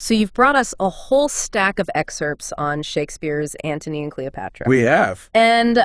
So you've brought us a whole stack of excerpts on Shakespeare's Antony and Cleopatra. We have. And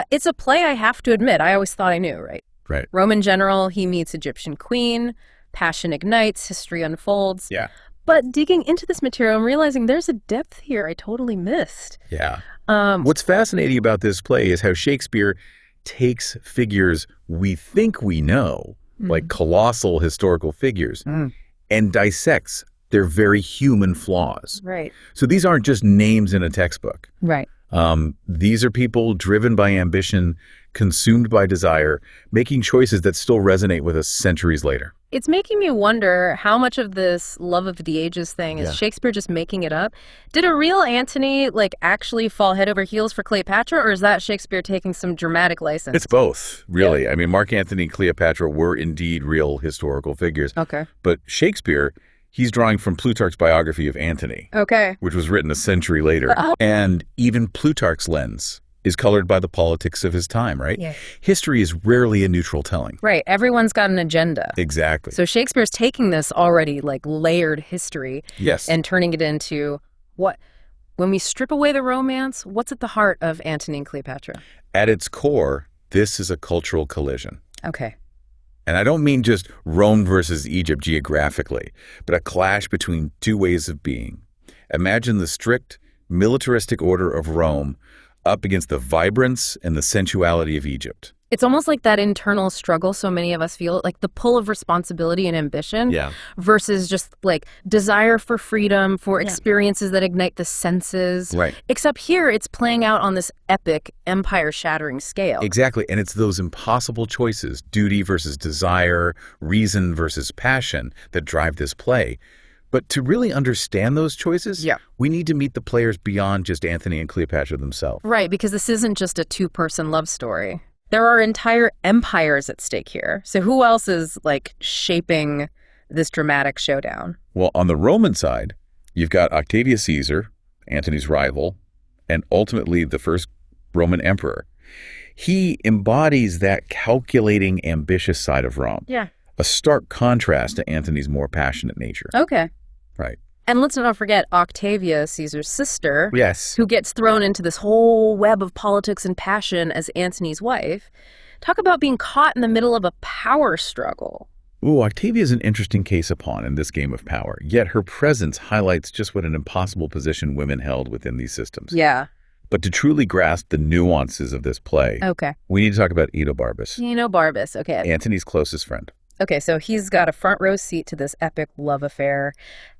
it's a play I have to admit I always thought I knew, right? Right. Roman general, he meets Egyptian queen, passion ignites, history unfolds. Yeah. But digging into this material and realizing there's a depth here I totally missed. Yeah. What's fascinating about this play is how Shakespeare takes figures we think we know, like colossal historical figures, and dissects their very human flaws. Right. So these aren't just names in a textbook. Right. These are people driven by ambition, consumed by desire, making choices that still resonate with us centuries later. It's making me wonder how much of this love of the ages thing is Shakespeare just making it up. Did a real Antony actually fall head over heels for Cleopatra, or is that Shakespeare taking some dramatic license? It's both, really. Yeah. I mean, Mark Antony and Cleopatra were indeed real historical figures. Okay. But Shakespeare, he's drawing from Plutarch's biography of Antony. Okay. Which was written a century later. And even Plutarch's lens is colored by the politics of his time, right? Yeah. History is rarely a neutral telling. Right. Everyone's got an agenda. Exactly. So Shakespeare's taking this already layered history and turning it into what, when we strip away the romance, what's at the heart of Antony and Cleopatra? At its core, this is a cultural collision. Okay. And I don't mean just Rome versus Egypt geographically, but a clash between two ways of being. Imagine the strict, militaristic order of Rome up against the vibrance and the sensuality of Egypt. It's almost like that internal struggle so many of us feel, like the pull of responsibility and ambition versus just desire for freedom, for experiences that ignite the senses. Right. Except here it's playing out on this epic empire-shattering scale. Exactly. And it's those impossible choices, duty versus desire, reason versus passion, that drive this play. But to really understand those choices, we need to meet the players beyond just Antony and Cleopatra themselves. Right, because this isn't just a two-person love story. There are entire empires at stake here. So who else is, shaping this dramatic showdown? Well, on the Roman side, you've got Octavius Caesar, Antony's rival, and ultimately the first Roman emperor. He embodies that calculating, ambitious side of Rome. Yeah. A stark contrast to Antony's more passionate nature. Okay. Right. And let's not forget Octavia, Caesar's sister, who gets thrown into this whole web of politics and passion as Antony's wife. Talk about being caught in the middle of a power struggle. Ooh, Octavia is an interesting case of pawn in this game of power, yet her presence highlights just what an impossible position women held within these systems. Yeah. But to truly grasp the nuances of this play, we need to talk about Enobarbus. Enobarbus, okay. Antony's closest friend. Okay, so he's got a front row seat to this epic love affair.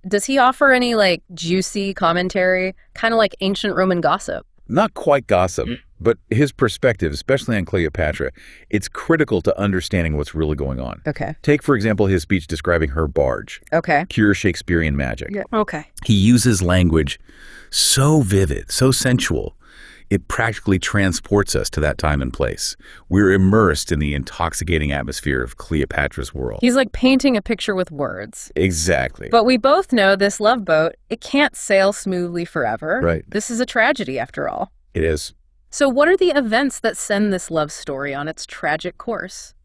Does he offer any, juicy commentary, kind of like ancient Roman gossip? Not quite gossip, but his perspective, especially on Cleopatra, it's critical to understanding what's really going on. Okay. Take, for example, his speech describing her barge. Okay. Pure Shakespearean magic. Yeah. Okay. He uses language so vivid, so sensual, it practically transports us to that time and place. We're immersed in the intoxicating atmosphere of Cleopatra's world. He's painting a picture with words. Exactly. But we both know this love boat, it can't sail smoothly forever. Right. This is a tragedy, after all. It is. So what are the events that send this love story on its tragic course?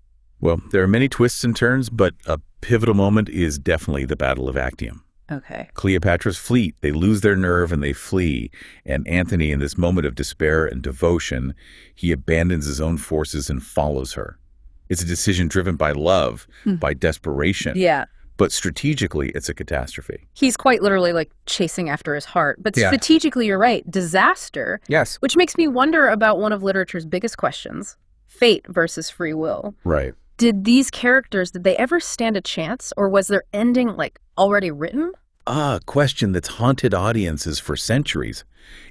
Well, there are many twists and turns, but a pivotal moment is definitely the Battle of Actium. Okay. Cleopatra's fleet, they lose their nerve and they flee. And Antony, in this moment of despair and devotion, he abandons his own forces and follows her. It's a decision driven by love, by desperation. Yeah. But strategically, it's a catastrophe. He's quite literally chasing after his heart. But strategically, you're right, disaster. Yes. Which makes me wonder about one of literature's biggest questions, fate versus free will. Right. Did these characters, did they ever stand a chance? Or was their ending already written? A question that's haunted audiences for centuries.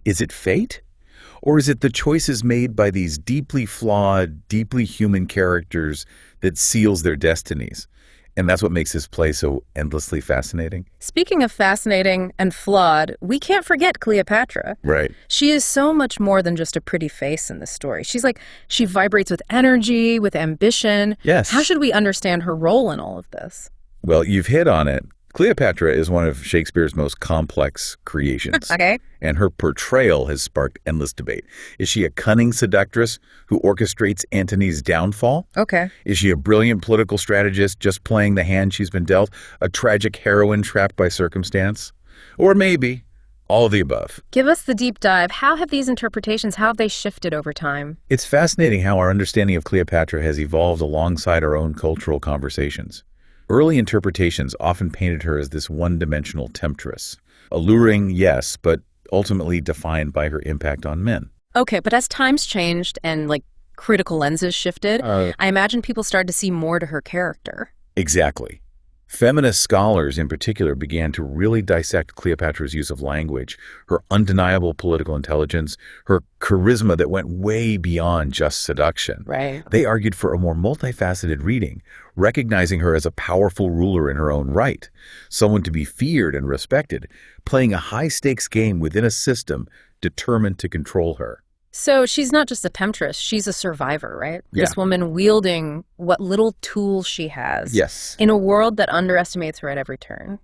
Is it fate? Or is it the choices made by these deeply flawed, deeply human characters that seals their destinies? And that's what makes this play so endlessly fascinating. Speaking of fascinating and flawed, we can't forget Cleopatra. Right. She is so much more than just a pretty face in this story. She vibrates with energy, with ambition. Yes. How should we understand her role in all of this? Well, you've hit on it. Cleopatra is one of Shakespeare's most complex creations. Okay. And her portrayal has sparked endless debate. Is she a cunning seductress who orchestrates Antony's downfall? Okay. Is she a brilliant political strategist just playing the hand she's been dealt? A tragic heroine trapped by circumstance? Or maybe all of the above. Give us the deep dive. How have these interpretations, how have they shifted over time? It's fascinating how our understanding of Cleopatra has evolved alongside our own cultural conversations. Early interpretations often painted her as this one-dimensional temptress. Alluring, yes, but ultimately defined by her impact on men. Okay, but as times changed and, critical lenses shifted, I imagine people started to see more to her character. Exactly. Feminist scholars in particular began to really dissect Cleopatra's use of language, her undeniable political intelligence, her charisma that went way beyond just seduction. Right. They argued for a more multifaceted reading, recognizing her as a powerful ruler in her own right, someone to be feared and respected, playing a high-stakes game within a system determined to control her. So she's not just a temptress, she's a survivor, right? Yeah. This woman wielding what little tools she has. Yes. In a world that underestimates her at every turn.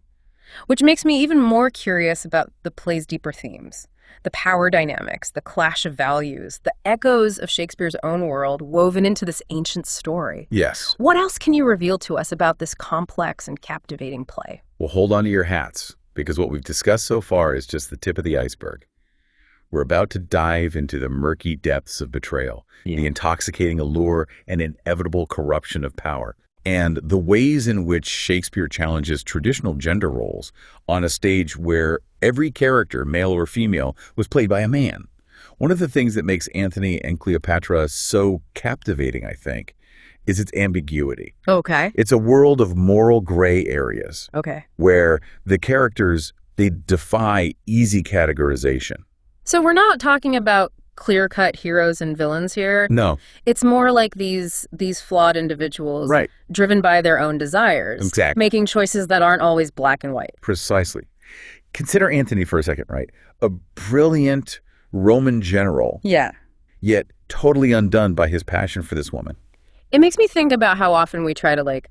Which makes me even more curious about the play's deeper themes. The power dynamics, the clash of values, the echoes of Shakespeare's own world woven into this ancient story. Yes. What else can you reveal to us about this complex and captivating play? Well, hold on to your hats, because what we've discussed so far is just the tip of the iceberg. We're about to dive into the murky depths of betrayal, the intoxicating allure and inevitable corruption of power, and the ways in which Shakespeare challenges traditional gender roles on a stage where every character, male or female, was played by a man. One of the things that makes Antony and Cleopatra so captivating, I think, is its ambiguity. Okay. It's a world of moral gray areas. Okay. Where the characters, they defy easy categorization. So we're not talking about clear-cut heroes and villains here. No. It's more like these flawed individuals driven by their own desires. Exactly. Making choices that aren't always black and white. Precisely. Consider Antony for a second, right? A brilliant Roman general. Yeah. Yet totally undone by his passion for this woman. It makes me think about how often we try to,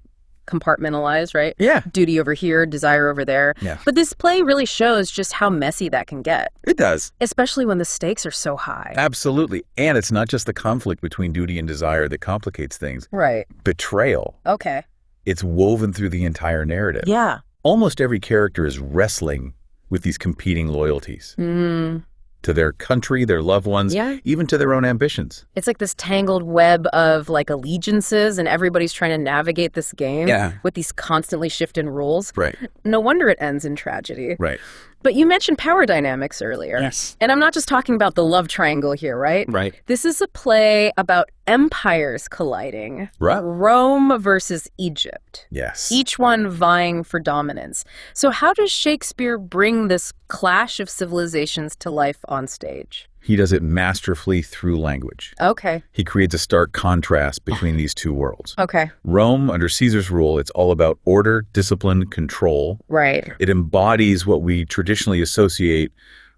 compartmentalize, right? Yeah. Duty over here, desire over there. Yeah. But this play really shows just how messy that can get. It does. Especially when the stakes are so high. Absolutely. And it's not just the conflict between duty and desire that complicates things. Right. Betrayal. Okay. It's woven through the entire narrative. Yeah. Almost every character is wrestling with these competing loyalties. To their country, their loved ones, even to their own ambitions. It's like this tangled web of allegiances, and everybody's trying to navigate this game with these constantly shifting rules. Right. No wonder it ends in tragedy. Right. But you mentioned power dynamics earlier. Yes. And I'm not just talking about the love triangle here, right? Right. This is a play about empires colliding. Right. Rome versus Egypt. Yes. Each one vying for dominance. So how does Shakespeare bring this clash of civilizations to life on stage? He does it masterfully through language. Okay. He creates a stark contrast between these two worlds. Okay. Rome, under Caesar's rule, it's all about order, discipline, control. Right. It embodies what we traditionally associate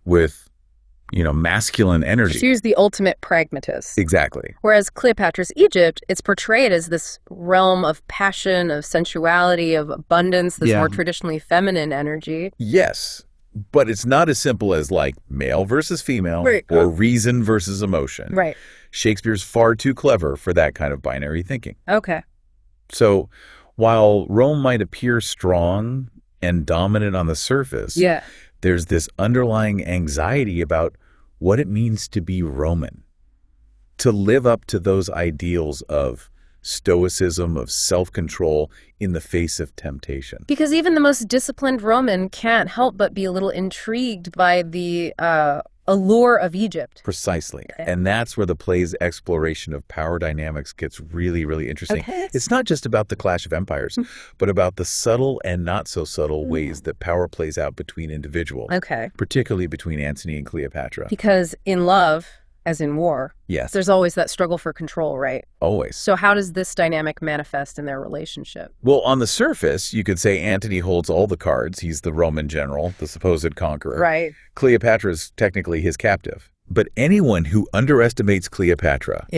with, masculine energy. She was the ultimate pragmatist. Exactly. Whereas Cleopatra's Egypt, it's portrayed as this realm of passion, of sensuality, of abundance, this more traditionally feminine energy. Yes. But it's not as simple as male versus female or reason versus emotion. Right. Shakespeare's far too clever for that kind of binary thinking. Okay. So while Rome might appear strong and dominant on the surface, there's this underlying anxiety about what it means to be Roman, to live up to those ideals of stoicism, of self-control in the face of temptation. Because even the most disciplined Roman can't help but be a little intrigued by the allure of Egypt. Precisely. And that's where the play's exploration of power dynamics gets really, really interesting. Okay. It's not just about the clash of empires, but about the subtle and not so subtle ways that power plays out between individuals. Okay. Particularly between Antony and Cleopatra. Because in love, as in war, there's always that struggle for control, right? Always. So how does this dynamic manifest in their relationship? Well, on the surface, you could say Antony holds all the cards. He's the Roman general, the supposed conqueror. Right. Cleopatra is technically his captive. But anyone who underestimates Cleopatra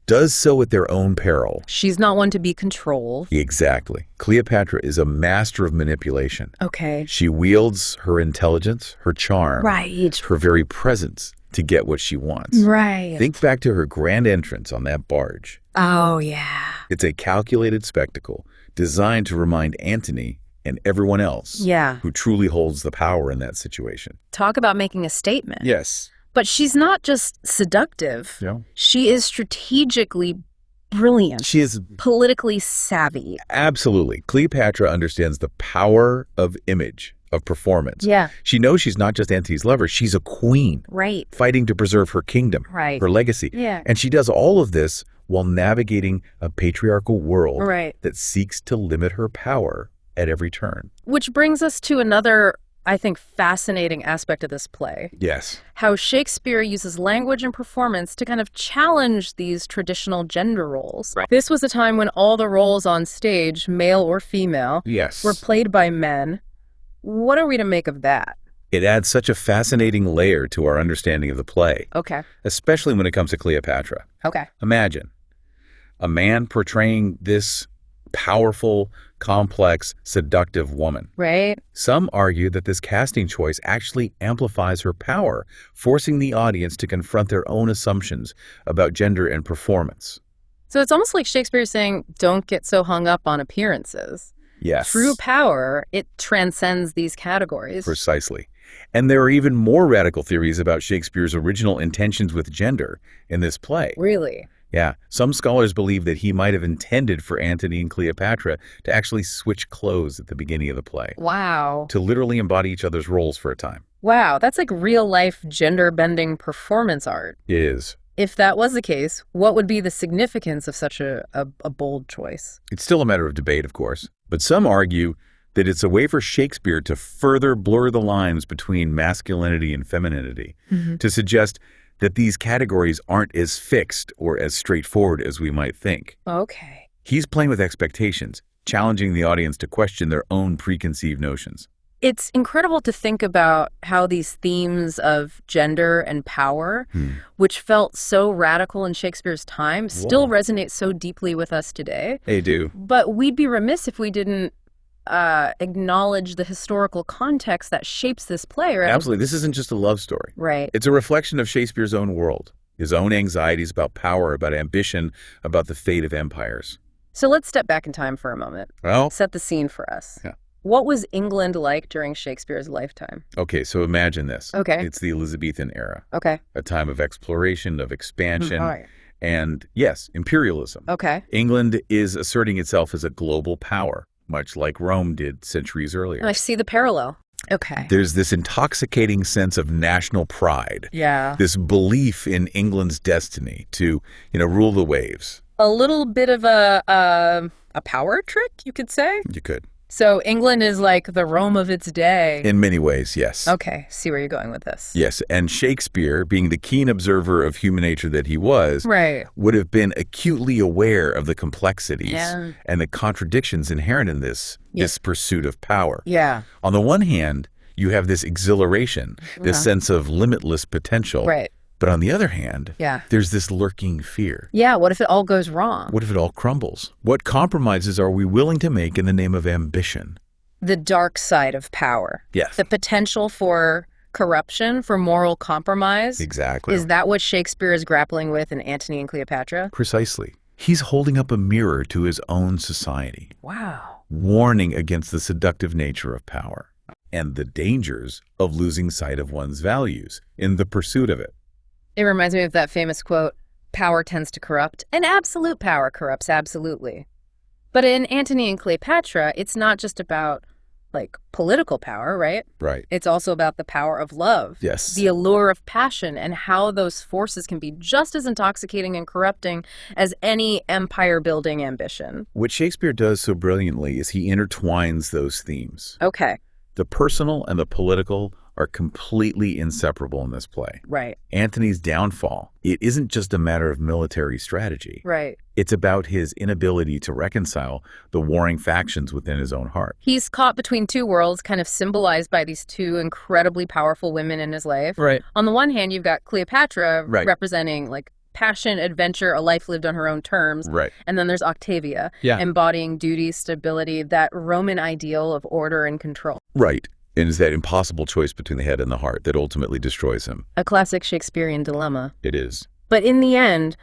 does so at their own peril. She's not one to be controlled. Exactly. Cleopatra is a master of manipulation. Okay. She wields her intelligence, her charm, her very presence to get what she wants. Right. Think back to her grand entrance on that barge. Oh, yeah. It's a calculated spectacle designed to remind Antony and everyone else Yeah. who truly holds the power in that situation. Talk about making a statement. Yes. But she's not just seductive. Yeah. She is strategically brilliant. She is politically savvy. absolutely. Cleopatra understands the power of image, of performance. Yeah. She knows she's not just Antony's lover, she's a queen. Right. Fighting to preserve her kingdom, Right. her legacy. Yeah. And she does all of this while navigating a patriarchal world Right. that seeks to limit her power at every turn. Which brings us to another, I think, fascinating aspect of this play. Yes. How Shakespeare uses language and performance to kind of challenge these traditional gender roles. Right. This was a time when all the roles on stage, male or female, Yes. were played by men. What are we to make of that? It adds such a fascinating layer to our understanding of the play, Okay. especially when it comes to Cleopatra. Okay. Imagine a man portraying this powerful, complex, seductive woman. Right? Some argue that this casting choice actually amplifies her power, forcing the audience to confront their own assumptions about gender and performance. So it's almost like Shakespeare saying, don't get so hung up on appearances. Yes. True power, it transcends these categories. Precisely. And there are even more radical theories about Shakespeare's original intentions with gender in this play. Really? Yeah. Some scholars believe that he might have intended for Antony and Cleopatra to actually switch clothes at the beginning of the play, Wow. to literally embody each other's roles for a time. Wow, that's like real-life gender-bending performance art. It is. If that was the case, what would be the significance of such a bold choice? It's still a matter of debate, of course, but some argue that it's a way for Shakespeare to further blur the lines between masculinity and femininity, to suggest that these categories aren't as fixed or as straightforward as we might think. Okay. He's playing with expectations, challenging the audience to question their own preconceived notions. It's incredible to think about how these themes of gender and power, which felt so radical in Shakespeare's time, still resonate so deeply with us today. They do. But we'd be remiss if we didn't acknowledge the historical context that shapes this play, right? Absolutely. This isn't just a love story. Right. It's a reflection of Shakespeare's own world, his own anxieties about power, about ambition, about the fate of empires. So let's step back in time for a moment. Well, Set the scene for us. Yeah. What was England like during Shakespeare's lifetime? okay, so imagine this. Okay. It's the Elizabethan era, Okay. a time of exploration, of expansion, All right. and, yes, imperialism. Okay. England is asserting itself as a global power, much like Rome did centuries earlier. I see the parallel. Okay. There's this intoxicating sense of national pride, Yeah. this belief in England's destiny to, rule the waves. A little bit of a power trick, you could say. You could. So England is like the Rome of its day. In many ways, yes. Okay, see where you're going with this. Yes, and Shakespeare, being the keen observer of human nature that he was, Right. would have been acutely aware of the complexities Yeah. and the contradictions inherent in this pursuit of power. Yeah. On the one hand, you have this exhilaration, this sense of limitless potential. Right. But on the other hand, Yeah. there's this lurking fear. Yeah, what if it all goes wrong? What if it all crumbles? What compromises are we willing to make in the name of ambition? The dark side of power. Yes. The potential for corruption, for moral compromise. Exactly. Is that what Shakespeare is grappling with in Antony and Cleopatra? Precisely. He's holding up a mirror to his own society, Wow. warning against the seductive nature of power and the dangers of losing sight of one's values in the pursuit of it. It reminds me of that famous quote, power tends to corrupt, and absolute power corrupts absolutely. But in Antony and Cleopatra, it's not just about, political power, right? Right. It's also about the power of love. Yes. The allure of passion, and how those forces can be just as intoxicating and corrupting as any empire-building ambition. What Shakespeare does so brilliantly is he intertwines those themes. Okay, The personal and the political are completely inseparable in this play. right, Antony's downfall, it isn't just a matter of military strategy. right. It's about his inability to reconcile the warring factions within his own heart. He's caught between two worlds, kind of symbolized by these two incredibly powerful women in his life. Right. On the one hand, you've got Cleopatra Right. representing, passion, adventure, a life lived on her own terms. Right. And then there's Octavia, Yeah. embodying duty, stability, that Roman ideal of order and control. Right. And it's that impossible choice between the head and the heart that ultimately destroys him. A classic Shakespearean dilemma. It is. But in the end,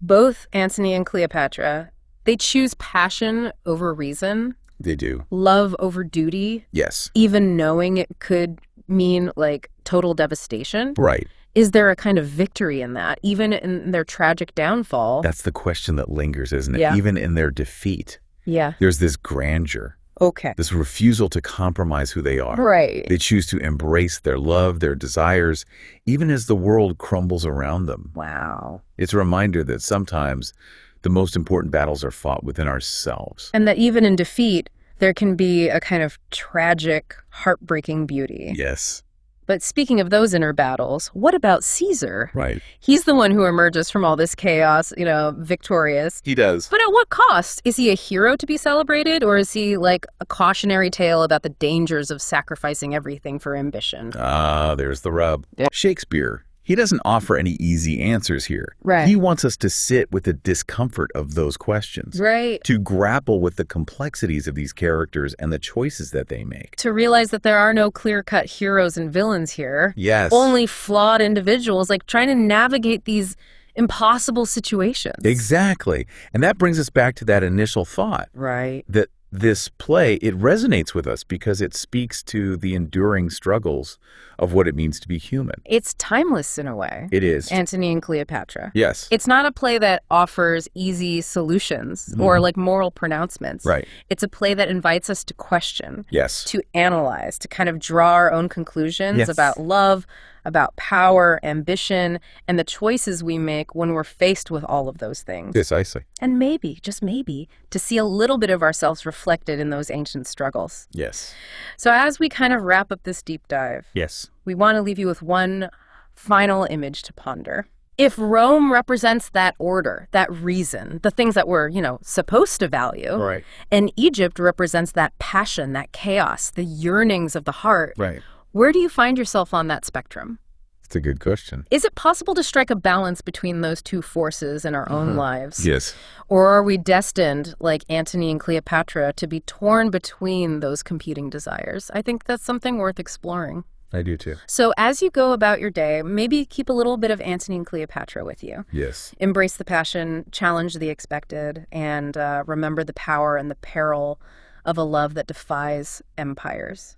both Antony and Cleopatra, they choose passion over reason. They do. Love over duty, Yes. even knowing it could mean like total devastation. Right. Is there a kind of victory in that, even in their tragic downfall? That's the question that lingers, isn't it? Yeah. Even in their defeat, Yeah. there's this grandeur, Okay. this refusal to compromise who they are. Right. They choose to embrace their love, their desires, even as the world crumbles around them. Wow. It's a reminder that sometimes the most important battles are fought within ourselves. And that even in defeat, there can be a kind of tragic, heartbreaking beauty. Yes. But speaking of those inner battles, what about Caesar? Right. He's the one who emerges from all this chaos, victorious. He does. But at what cost? Is he a hero to be celebrated, or is he like a cautionary tale about the dangers of sacrificing everything for ambition? There's the rub. Yeah. Shakespeare, he doesn't offer any easy answers here. Right. He wants us to sit with the discomfort of those questions. Right. To grapple with the complexities of these characters and the choices that they make. To realize that there are no clear-cut heroes and villains here. Yes. Only flawed individuals, like trying to navigate these impossible situations. Exactly. And that brings us back to that initial thought. Right. That this play, it resonates with us because it speaks to the enduring struggles of what it means to be human. It's timeless in a way. It is. Antony and Cleopatra. Yes. It's not a play that offers easy solutions or like moral pronouncements. Right. It's a play that invites us to question, Yes. to analyze, to kind of draw our own conclusions Yes. about love, about power, ambition, and the choices we make when we're faced with all of those things. Precisely. And maybe, just maybe, to see a little bit of ourselves reflected in those ancient struggles. Yes. So as we kind of wrap up this deep dive, Yes. we want to leave you with one final image to ponder. If Rome represents that order, that reason, the things that we're, supposed to value, Right. and Egypt represents that passion, that chaos, the yearnings of the heart, Right. where do you find yourself on that spectrum? It's a good question. Is it possible to strike a balance between those two forces in our own lives? Yes. Or are we destined, like Antony and Cleopatra, to be torn between those competing desires? I think that's something worth exploring. I do too. So as you go about your day, maybe keep a little bit of Antony and Cleopatra with you. Yes. Embrace the passion, challenge the expected, and remember the power and the peril of a love that defies empires.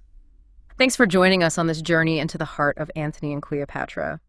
Thanks for joining us on this journey into the heart of Antony and Cleopatra.